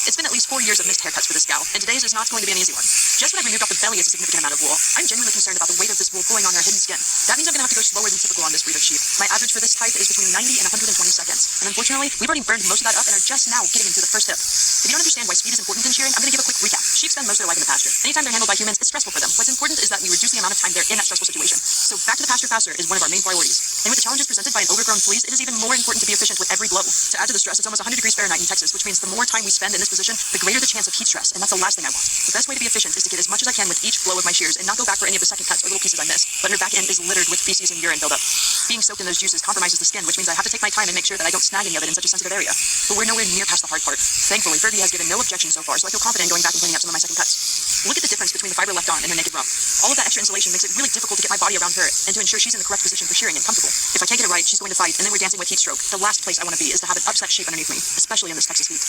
It's been at least 4 years of missed haircuts for this gal, and today's is not going to be an easy one. Just when I've removed off the belly is a significant amount of wool, I'm genuinely concerned about the weight of this wool pulling on her hidden skin. That means I'm gonna have to go slower than typical on this breed of sheep. My average for this type is between 90 and 120 seconds, and unfortunately, we've already burned most of that up and are just now getting into the first hip. If you don't understand why speed is important in shearing, I'm gonna give a quick recap. Sheep spend most of their life in the pasture. Anytime they're handled by humans, it's stressful for them. What's important is that we reduce the amount of time they're in that stressful situation. So back to the pasture faster is one of our main priorities. And with the challenges presented by an overgrown fleece, it is even more important to be efficient with every blow. To add to the stress, it's almost 100 degrees Fahrenheit in Texas, which means the more time we spend in this position, the greater the chance of heat stress, and that's the last thing I want. The best way to be efficient is to get as much as I can with each blow of my shears and not go back for any of the second cuts or little pieces I missed. But her back end is littered with feces and urine buildup. Being soaked in those juices compromises the skin, which means I have to take my time and make sure that I don't snag any of it in such a sensitive area. But we're nowhere near past the hard part. Thankfully, Fergie has given no objection so far, so I feel confident going back and cleaning up some of my second cuts. Look at the difference between the fiber left on and her naked rump. All of that extra insulation makes it really difficult to get my body around her and to ensure she's in the correct position for shearing and comfortable. If I can't get it right, she's going to fight, and then we're dancing with heat stroke. The last place I want to be is to have an upset shape underneath me, especially in this Texas heat.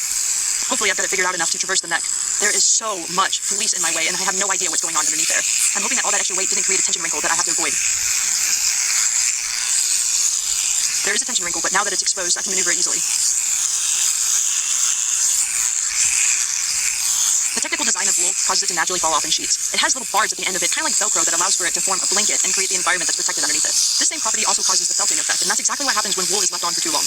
Hopefully I've got it figured out enough to traverse the neck. There is so much fleece in my way, and I have no idea what's going on underneath there. I'm hoping that all that extra weight didn't create a tension wrinkle that I have to avoid. There is a tension wrinkle, but now that it's exposed, I can maneuver it easily. The technical design of wool causes it to naturally fall off in sheets. It has little barbs at the end of it, kind of like Velcro, that allows for it to form a blanket and create the environment that's protected underneath it. This same property also causes the felting effect, and that's exactly what happens when wool is left on for too long.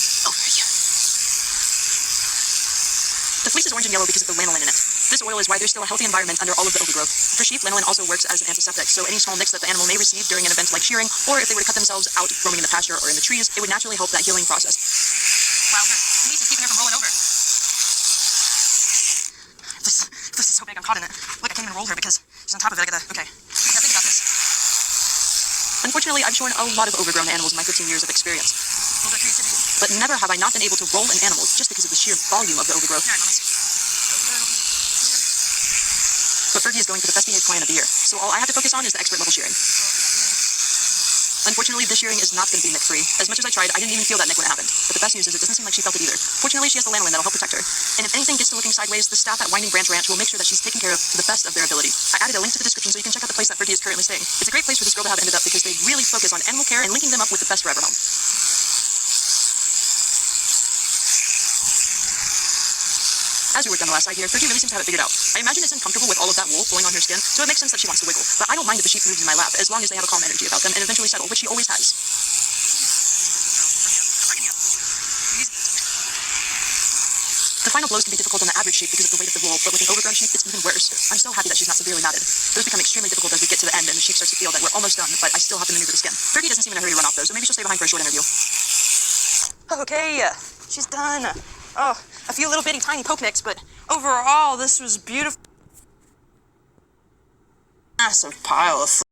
The fleece is orange and yellow because of the lanolin in it. This oil is why there's still a healthy environment under all of the overgrowth. For sheep, lanolin also works as an antiseptic, so any small nicks that the animal may receive during an event like shearing, or if they were to cut themselves out roaming in the pasture or in the trees, it would naturally help that healing process. Wow, her fleece is keeping her from rolling over. This is so big, I'm caught in it. Look, I can't even roll her because she's on top of it. Okay. I gotta think about this. Unfortunately, I've shorn a lot of overgrown animals in my 15 years of experience. But never have I not been able to roll an animal just because of the sheer volume of the overgrowth. But Fergie is going for the best behaved client of the year, so all I have to focus on is the expert level shearing. Unfortunately, this shearing is not going to be nick-free. As much as I tried, I didn't even feel that nick when it happened. But the best news is it doesn't seem like she felt it either. Fortunately, she has the lanolin that'll help protect her. And if anything gets to looking sideways, the staff at Winding Branch Ranch will make sure that she's taken care of to the best of their ability. I added a link to the description so you can check out the place that Fergie is currently staying. It's a great place for this girl to have ended up because they really focus on animal care and linking them up with the best forever home. As we worked on the last side here, Fergie really seems to have it figured out. I imagine it's uncomfortable with all of that wool pulling on her skin, so it makes sense that she wants to wiggle. But I don't mind if the sheep moves in my lap, as long as they have a calm energy about them and eventually settle, which she always has. The final blows can be difficult on the average sheep because of the weight of the wool, but with an overgrown sheep, it's even worse. I'm so happy that she's not severely matted. Those become extremely difficult as we get to the end and the sheep starts to feel that we're almost done, but I still have to maneuver the skin. Fergie doesn't seem in a hurry to run off though, so maybe she'll stay behind for a short interview. Okay, she's done. Oh, a few little bitty tiny poke nicks, but overall, this was beautiful. Massive pile of